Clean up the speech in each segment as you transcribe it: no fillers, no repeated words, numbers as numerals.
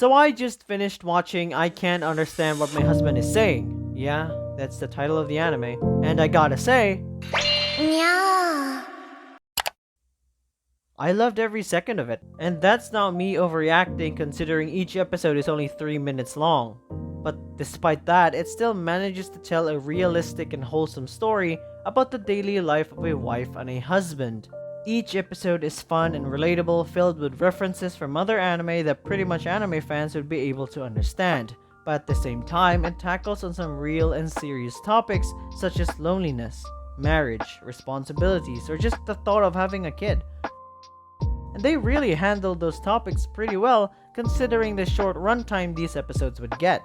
So I just finished watching I Can't Understand What My Husband Is Saying. Yeah, that's the title of the anime. And I gotta say, Meow. I loved every second of it. And that's not me overreacting considering each episode is only 3 minutes long. But despite that, it still manages to tell a realistic and wholesome story about the daily life of a wife and a husband. Each episode is fun and relatable, filled with references from other anime that pretty much anime fans would be able to understand. But at the same time, it tackles on some real and serious topics such as loneliness, marriage, responsibilities, or just the thought of having a kid. And they really handled those topics pretty well considering the short runtime these episodes would get.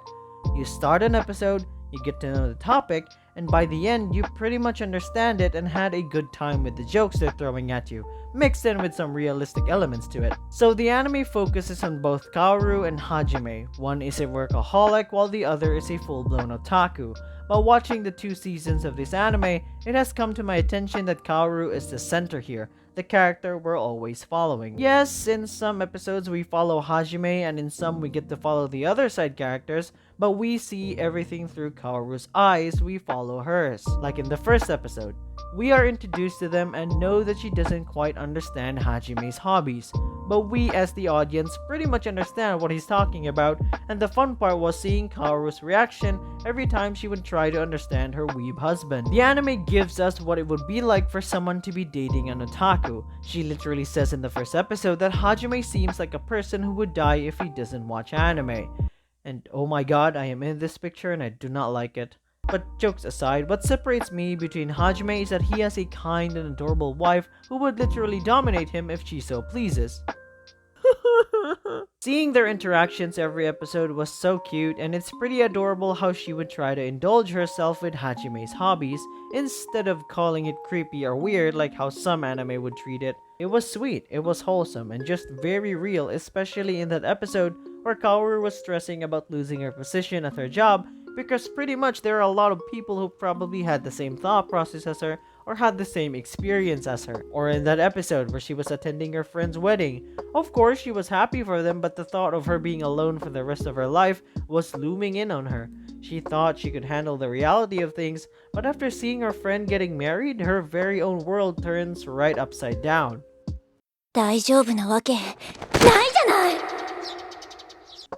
You start an episode, you get to know the topic, and by the end, you pretty much understand it and had a good time with the jokes they're throwing at you, mixed in with some realistic elements to it. So the anime focuses on both Kaoru and Hajime. One is a workaholic while the other is a full-blown otaku. While watching the 2 seasons of this anime, it has come to my attention that Kaoru is the center here, the character we're always following. Yes, in some episodes we follow Hajime and in some we get to follow the other side characters, but we see everything through Kaoru's eyes, we follow hers. Like in the first episode, we are introduced to them and know that she doesn't quite understand Hajime's hobbies, but we as the audience pretty much understand what he's talking about, and the fun part was seeing Kaoru's reaction every time she would try to understand her weeb husband. The anime gives us what it would be like for someone to be dating an otaku. She literally says in the first episode that Hajime seems like a person who would die if he doesn't watch anime. And oh my god, I am in this picture and I do not like it. But jokes aside, what separates me between Hajime is that he has a kind and adorable wife who would literally dominate him if she so pleases. Seeing their interactions every episode was so cute, and it's pretty adorable how she would try to indulge herself with Hajime's hobbies instead of calling it creepy or weird like how some anime would treat it. It was sweet, it was wholesome, and just very real, especially in that episode where Kaoru was stressing about losing her position at her job because pretty much there are a lot of people who probably had the same thought process as her or had the same experience as her. Or in that episode where she was attending her friend's wedding. Of course, she was happy for them, but the thought of her being alone for the rest of her life was looming in on her. She thought she could handle the reality of things, but after seeing her friend getting married, her very own world turns right upside down. 大丈夫なわけないじゃない。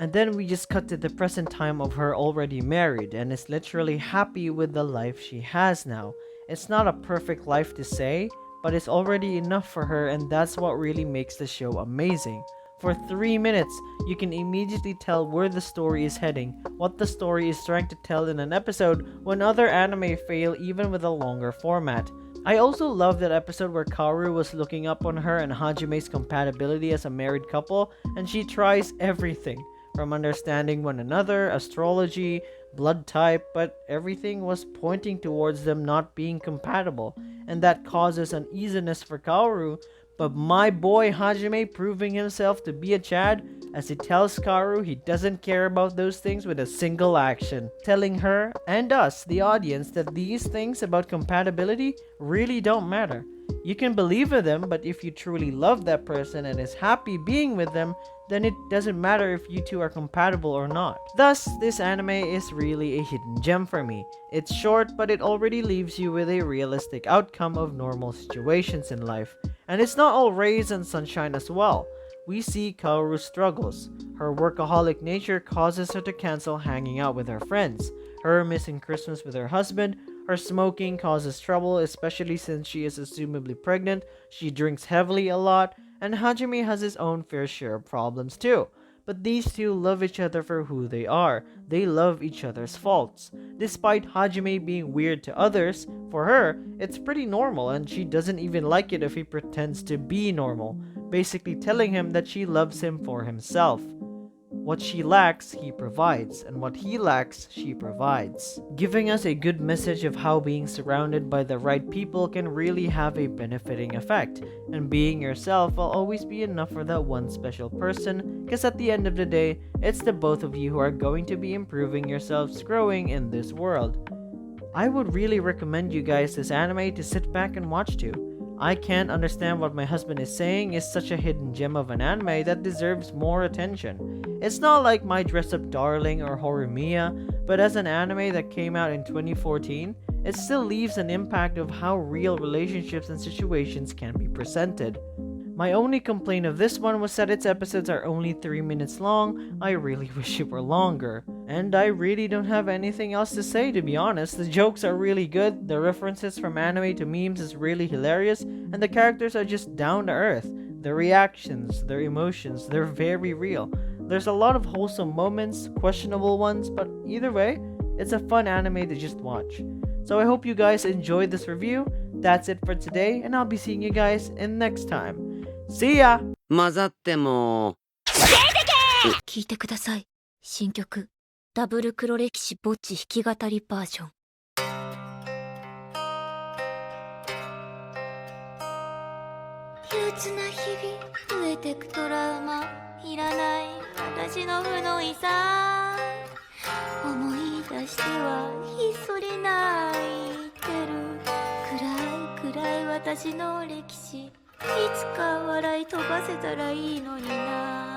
And then we just cut to the present time of her already married and is literally happy with the life she has now. It's not a perfect life to say, but it's already enough for her, and that's what really makes the show amazing. For 3 minutes, you can immediately tell where the story is heading, what the story is trying to tell in an episode when other anime fail even with a longer format. I also love that episode where Kaoru was looking up on her and Hajime's compatibility as a married couple, and she tries everything. From understanding one another, astrology, blood type, but everything was pointing towards them not being compatible, and that causes uneasiness for Kaoru. But my boy Hajime proving himself to be a Chad as he tells Kaoru he doesn't care about those things with a single action, telling her and us, the audience, that these things about compatibility really don't matter. You can believe in them, but if you truly love that person and is happy being with them, then it doesn't matter if you two are compatible or not. Thus, this anime is really a hidden gem for me. It's short, but it already leaves you with a realistic outcome of normal situations in life. And it's not all rays and sunshine as well. We see Kaoru's struggles. Her workaholic nature causes her to cancel hanging out with her friends. Her missing Christmas with her husband. Her smoking causes trouble, especially since she is assumably pregnant. She drinks heavily a lot. And Hajime has his own fair share of problems too. But these two love each other for who they are. They love each other's faults. Despite Hajime being weird to others, for her, it's pretty normal and she doesn't even like it if he pretends to be normal, basically telling him that she loves him for himself. What she lacks, he provides, and what he lacks, she provides. Giving us a good message of how being surrounded by the right people can really have a benefiting effect, and being yourself will always be enough for that one special person, because at the end of the day, it's the both of you who are going to be improving yourselves, growing in this world. I would really recommend you guys this anime to sit back and watch too. I can't understand what my husband is saying is such a hidden gem of an anime that deserves more attention. It's not like My Dress Up Darling or Horimiya, but as an anime that came out in 2014, it still leaves an impact of how real relationships and situations can be presented. My only complaint of this one was that its episodes are only 3 minutes long. I really wish it were longer. And I really don't have anything else to say, to be honest. The jokes are really good, the references from anime to memes is really hilarious, and the characters are just down to earth. Their reactions, their emotions, they're very real. There's a lot of wholesome moments, questionable ones, but either way, it's a fun anime to just watch. So I hope you guys enjoyed this review. That's it for today, and I'll be seeing you guys in next time. See ya! 混ざっても聞いてください。新曲ダブル黒歴史ぼっち弾き語りバージョン。憂鬱な日々増えてくトラウマいらない私の負の遺産思い出してはひっそり泣いてる暗い暗い私の歴史いつか笑い飛ばせたらいいのにな